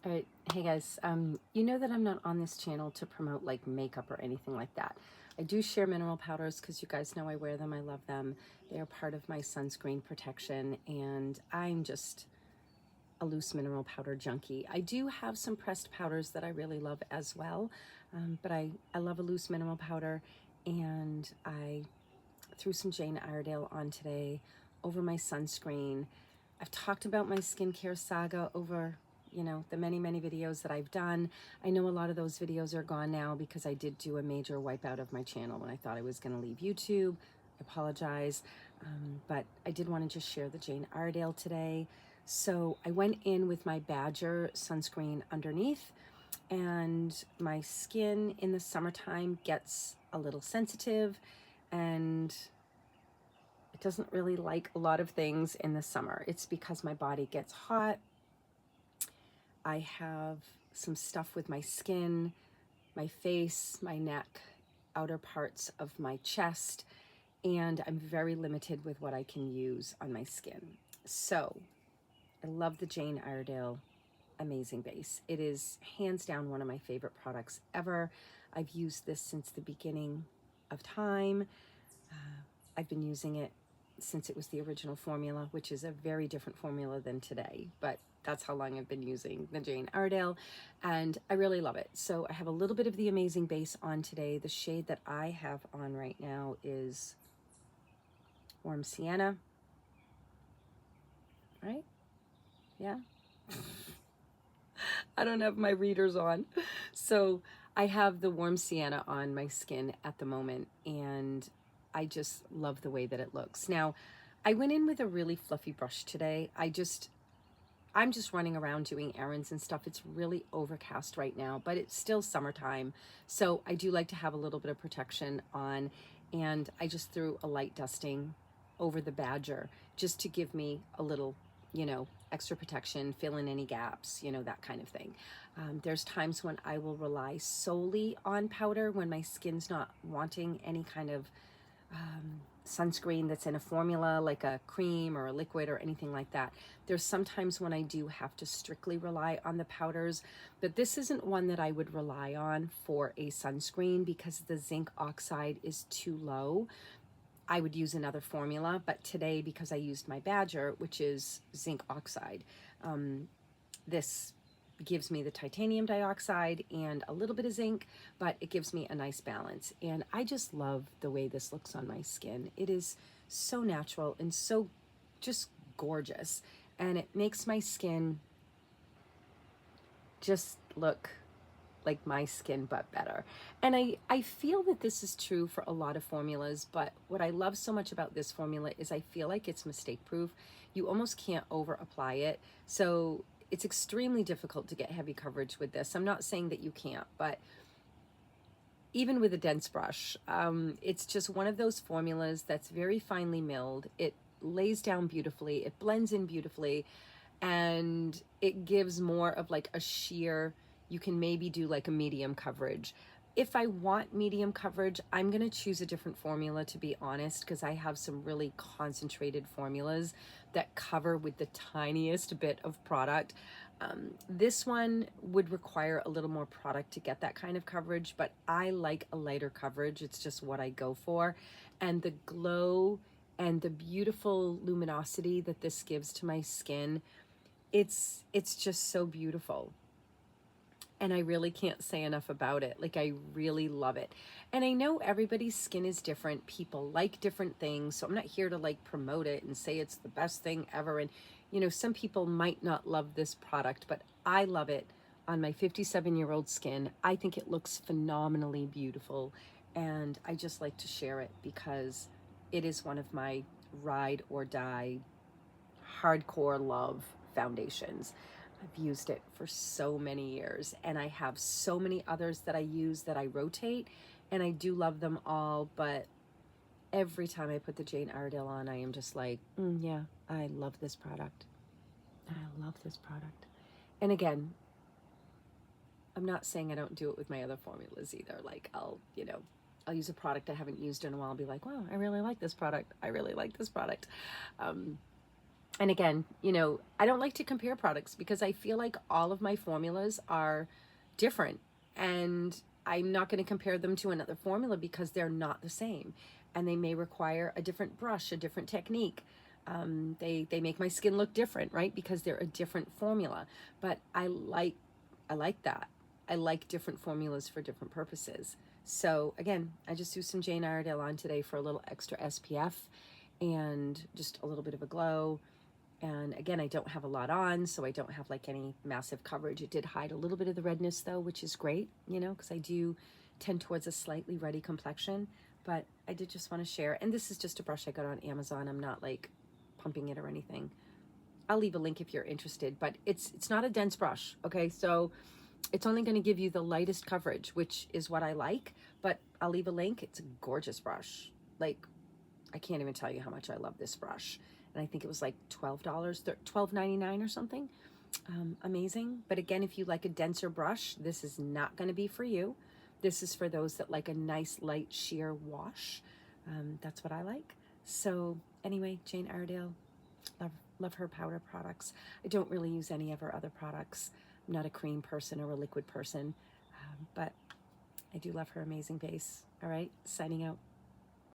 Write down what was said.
All right, hey guys, you know that I'm not on this channel to promote like makeup or anything like that. I do share mineral powders because you guys know I wear them, I love them. They are part of my sunscreen protection, and I'm just a loose mineral powder junkie. I do have some pressed powders that I really love as well, but I love a loose mineral powder, and I threw some Jane Iredale on today over my sunscreen. I've talked about my skincare saga over, the many videos that I've done. I know a lot of those videos are gone now because I did do a major wipeout of my channel when I thought I was going to leave YouTube. I apologize, but I did want to just share the Jane Iredale today. So I went in with my Badger sunscreen underneath, and my skin in the summertime gets a little sensitive, and it doesn't really like a lot of things in the summer. It's because my body gets hot. I have some stuff with my skin, my face, my neck, outer parts of my chest, and I'm very limited with what I can use on my skin. So I love the Jane Iredale Amazing Base. It is hands down one of my favorite products ever. I've used this since the beginning of time. I've been using it since it was the original formula, which is a very different formula than today, but that's how long I've been using the Jane Iredale, and I really love it. So I have a little bit of the Amazing Base on today. The shade that I have on right now is Warm Sienna, right? Yeah. I don't have my readers on. So I have the Warm Sienna on my skin at the moment, and I just love the way that it looks. Now, I went in with a really fluffy brush today. I'm just running around doing errands and stuff. It's really overcast right now, but it's still summertime. So I do like to have a little bit of protection on, and I just threw a light dusting over the Badger just to give me a little, extra protection, fill in any gaps, that kind of thing. There's times when I will rely solely on powder when my skin's not wanting any kind of sunscreen that's in a formula like a cream or a liquid or anything like that. There's sometimes when I do have to strictly rely on the powders, but this isn't one that I would rely on for a sunscreen because the zinc oxide is too low. I would use another formula, but today, because I used my Badger, which is zinc oxide, this gives me the titanium dioxide and a little bit of zinc, but it gives me a nice balance. And I just love the way this looks on my skin. It is so natural and so just gorgeous. And it makes my skin just look like my skin but better. And I feel that this is true for a lot of formulas, but what I love so much about this formula is I feel like it's mistake proof. You almost can't over apply it. So it's extremely difficult to get heavy coverage with this. I'm not saying that you can't, but even with a dense brush, it's just one of those formulas that's very finely milled. It lays down beautifully, it blends in beautifully, and it gives more of like a sheer, you can maybe do like a medium coverage. If I want medium coverage, I'm going to choose a different formula, to be honest, because I have some really concentrated formulas that cover with the tiniest bit of product. This one would require a little more product to get that kind of coverage, but I like a lighter coverage. It's just what I go for. And the glow and the beautiful luminosity that this gives to my skin, it's just so beautiful. And I really can't say enough about it. Like, I really love it. And I know everybody's skin is different. People like different things. So I'm not here to like promote it and say it's the best thing ever. And, some people might not love this product, but I love it on my 57-year-old skin. I think it looks phenomenally beautiful. And I just like to share it because it is one of my ride or die hardcore love foundations. I've used it for so many years, and I have so many others that I use that I rotate, and I do love them all, but every time I put the Jane Iredale on, I am just like, yeah, I love this product. I love this product. And again, I'm not saying I don't do it with my other formulas either. Like, I'll use a product I haven't used in a while and be like, wow, I really like this product. I really like this product. And again, I don't like to compare products because I feel like all of my formulas are different. And I'm not going to compare them to another formula because they're not the same. And they may require a different brush, a different technique. They make my skin look different, right? Because they're a different formula. But I like that. I like different formulas for different purposes. So again, I just threw some Jane Iredale on today for a little extra SPF and just a little bit of a glow. And again, I don't have a lot on, so I don't have like any massive coverage. It did hide a little bit of the redness though, which is great, because I do tend towards a slightly ruddy complexion. But I did just want to share. And this is just a brush I got on Amazon. I'm not like pumping it or anything. I'll leave a link if you're interested, but it's not a dense brush, okay? So it's only going to give you the lightest coverage, which is what I like, but I'll leave a link. It's a gorgeous brush. Like, I can't even tell you how much I love this brush. And I think it was like $12, $12.99 or something. Amazing. But again, if you like a denser brush, this is not going to be for you. This is for those that like a nice light sheer wash. That's what I like. So anyway, Jane Iredale, love her powder products. I don't really use any of her other products. I'm not a cream person or a liquid person, but I do love her amazing base. All right, signing out.